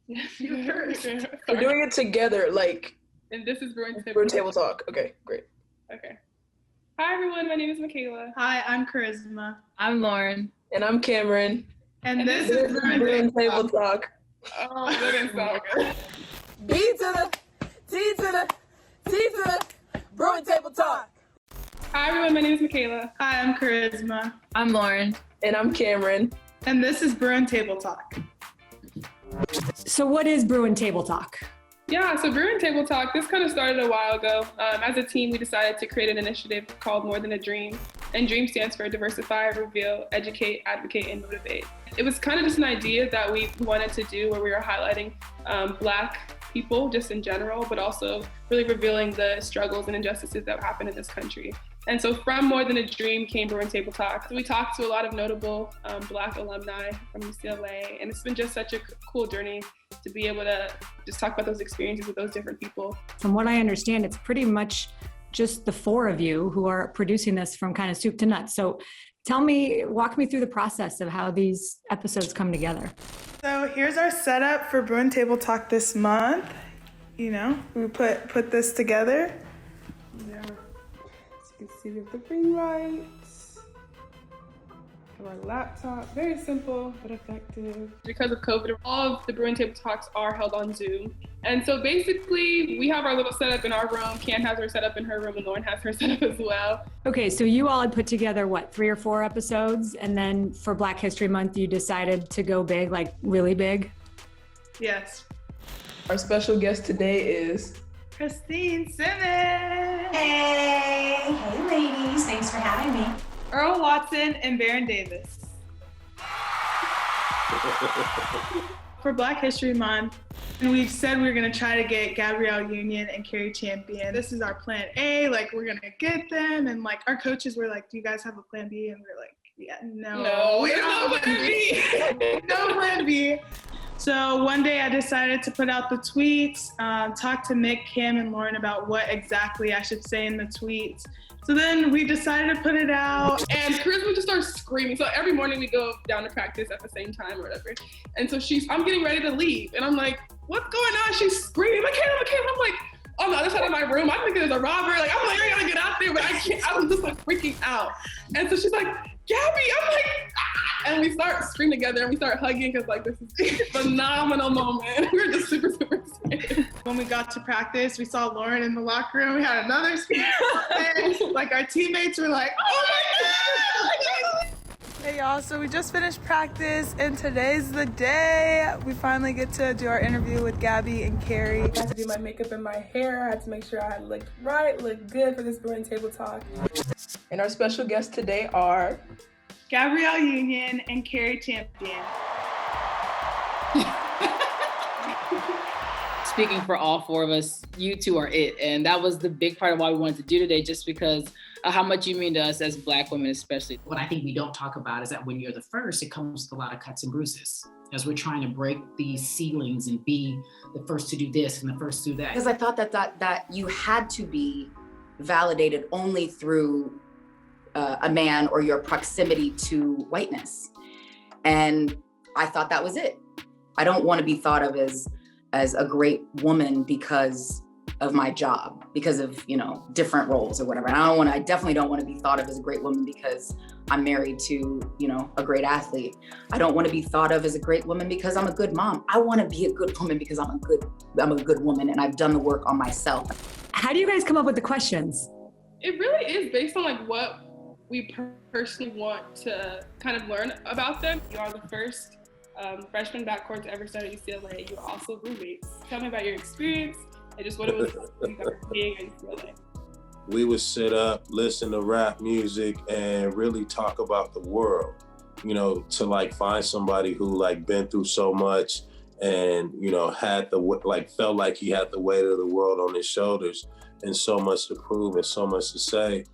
Yes, you first. We're doing it together, And this is Bruin Table Talk. Okay, great. Okay. Hi, everyone. My name is Michaela. Hi, I'm Charisma. I'm Lauren. And I'm Camryn. And this is Bruin Table Talk. Oh, that didn't sound good. B to the T to the T to the Bruin Table Talk. Hi, everyone. My name is Michaela. Hi, I'm Charisma. I'm Lauren. And I'm Camryn. And this is Bruin Table Talk. So what is Bruin Table Talk? Yeah, so Bruin Table Talk, this kind of started a while ago. As a team, we decided to create an initiative called More Than a Dream. And DREAM stands for Diversify, Reveal, Educate, Advocate, and Motivate. It was kind of just an idea that we wanted to do where we were highlighting Black people just in general, but also really revealing the struggles and injustices that happen in this country. And so from More Than a Dream came Bruin Table Talk. So we talked to a lot of notable Black alumni from UCLA, and it's been just such a cool journey to be able to just talk about those experiences with those different people. From what I understand, it's pretty much just the four of you who are producing this from kind of soup to nuts. So walk me through the process of how these episodes come together. So here's our setup for Bruin Table Talk this month. You know, we put this together. Yeah. As you can see, we have the ring lights, our laptop. Very simple but effective. Because of COVID, all of the Bruin Table Talks are held on Zoom. And so basically, we have our little setup in our room. Cam has her setup in her room, and Lauren has her setup as well. Okay, so you all had put together, 3 or 4 episodes? And then for Black History Month, you decided to go big, like really big? Yes. Our special guest today is Christine Simmons. Hey ladies, thanks for having me. Earl Watson and Baron Davis. For Black History Month, and we've said we're gonna try to get Gabrielle Union and Cari champion. This is our plan A, we're gonna get them, and our coaches were like, do you guys have a plan B? And we're like, yeah, no, we don't have a plan B. No plan B. So one day I decided to put out the tweets, talk to Mick, Cam, and Lauren about what exactly I should say in the tweets. So then we decided to put it out. And Charisma just starts screaming. So every morning we go down to practice at the same time or whatever. And so I'm getting ready to leave. And I'm like, what's going on? She's screaming, Michaela. I'm like, on the other side of my room, I think there's a robber. I'm like, I gotta get out there, but I can't. I was just freaking out. And so she's like, Gabby, I'm like, ah! And we start screaming together and we start hugging because this is a phenomenal moment. We were just super, super excited. When we got to practice, we saw Lauren in the locker room. We had another scream. Our teammates were like, oh my God! Hey y'all, so we just finished practice and today's the day. We finally get to do our interview with Gabby and Cari. I had to do my makeup and my hair. I had to make sure I looked right, looked good for this Bruin Table Talk. And our special guests today are Gabrielle Union and Cari champion. Speaking for all four of us, you two are it. And that was the big part of why we wanted to do today, just because of how much you mean to us as Black women, especially. What I think we don't talk about is that when you're the first, it comes with a lot of cuts and bruises. As we're trying to break these ceilings and be the first to do this and the first to do that. Because I thought that you had to be validated only through a man or your proximity to whiteness. And I thought that was it. I don't want to be thought of as a great woman because of my job, because of, different roles or whatever. And I definitely don't want to be thought of as a great woman because I'm married to, a great athlete. I don't want to be thought of as a great woman because I'm a good mom. I want to be a good woman because I'm a good woman and I've done the work on myself. How do you guys come up with the questions? It really is based on what we personally want to kind of learn about them. You are the first freshman backcourt to ever start at UCLA. You're also roommates. Tell me about your experience and just what it was being at UCLA. We would sit up, listen to rap music, and really talk about the world. To find somebody who been through so much and had felt like he had the weight of the world on his shoulders and so much to prove and so much to say.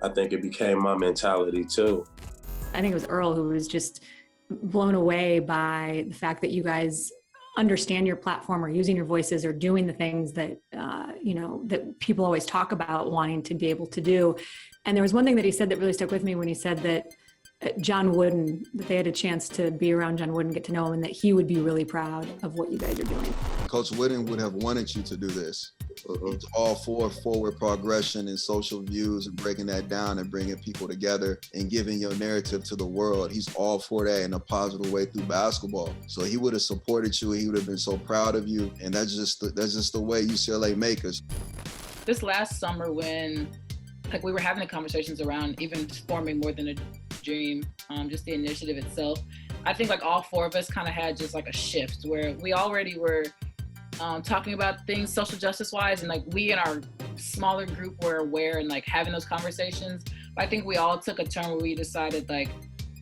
I think it became my mentality too. I think it was Earl who was just blown away by the fact that you guys understand your platform or using your voices or doing the things that, that people always talk about wanting to be able to do. And there was one thing that he said that really stuck with me when he said that John Wooden, that they had a chance to be around John Wooden, get to know him, and that he would be really proud of what you guys are doing. Coach Wooden would have wanted you to do this. He's all for forward progression and social views and breaking that down and bringing people together and giving your narrative to the world. He's all for that in a positive way through basketball. So he would have supported you. He would have been so proud of you. And that's just the way UCLA make us. This last summer when we were having the conversations around even forming More Than a Dream, just the initiative itself, I think all four of us kind of had just a shift where we already were talking about things social justice wise, and we in our smaller group were aware and having those conversations. But I think we all took a turn where we decided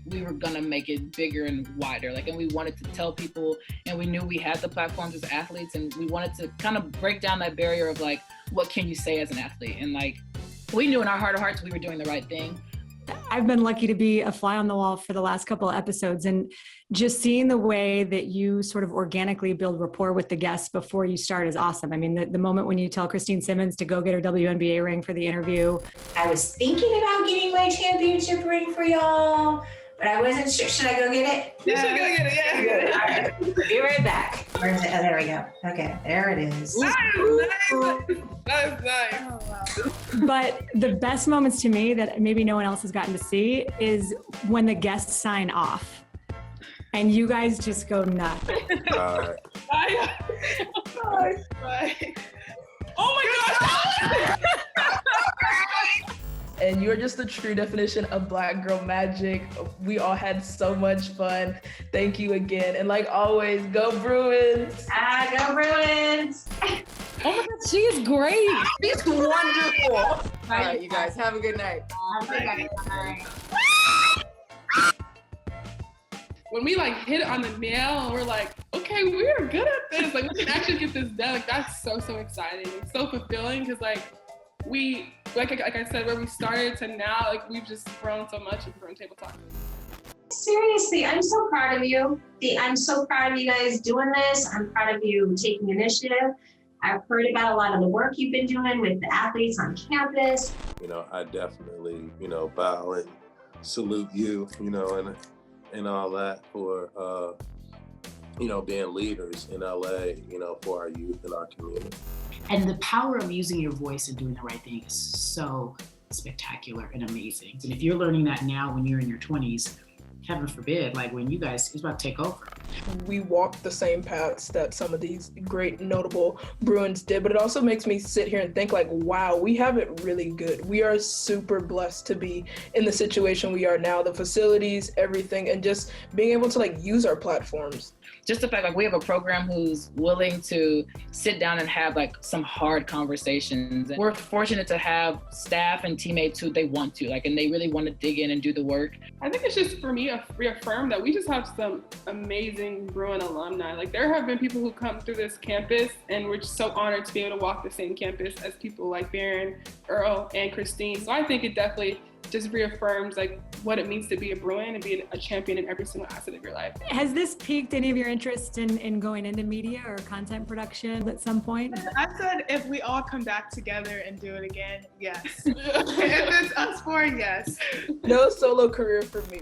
we were gonna make it bigger and wider, and we wanted to tell people, and we knew we had the platforms as athletes, and we wanted to kind of break down that barrier of what can you say as an athlete, and we knew in our heart of hearts we were doing the right thing. I've been lucky to be a fly on the wall for the last couple of episodes, and just seeing the way that you sort of organically build rapport with the guests before you start is awesome. I mean, the moment when you tell Christine Simmons to go get her WNBA ring for the interview. I was thinking about getting my championship ring for y'all, but I wasn't sure. Should I go get it? You should go get it, yeah. All right, be right back. Where's it? Oh, there we go. Okay, there it is. That's nice. Oh, wow. But the best moments to me that maybe no one else has gotten to see is when the guests sign off and you guys just go nuts. Bye. Oh my God. And you're just the true definition of Black girl magic. We all had so much fun. Thank you again. And like always, go Bruins. Go Bruins. Oh my God, she is great. She's wonderful. All right, you guys, have a good night. When we hit it on the nail, and we're okay, we are good at this. We can actually get this done. That's so exciting and so fulfilling because we, like I said, where we started to now, we've just grown so much with Bruin Table Talk. Seriously, I'm so proud of you. I'm so proud of you guys doing this. I'm proud of you taking initiative. I've heard about a lot of the work you've been doing with the athletes on campus. I definitely, bow and salute you, and all that for, being leaders in LA, for our youth and our community. And the power of using your voice and doing the right thing is so spectacular and amazing. And if you're learning that now when you're in your 20s, heaven forbid, when you guys, it's about to take over. We walked the same paths that some of these great notable Bruins did, but it also makes me sit here and think wow, we have it really good. We are super blessed to be in the situation we are now, the facilities, everything, and just being able to use our platforms. Just the fact we have a program who's willing to sit down and have some hard conversations. We're fortunate to have staff and teammates who they want to, and they really want to dig in and do the work. I think it's just for me reaffirm that we just have some amazing Bruin alumni. There have been people who come through this campus, and we're just so honored to be able to walk the same campus as people like Baron, Earl, and Christine. So I think it definitely just reaffirms what it means to be a Bruin and be a champion in every single asset of your life. Has this piqued any of your interest in going into media or content production at some point? I said if we all come back together and do it again, yes. If it's us four, yes. No solo career for me.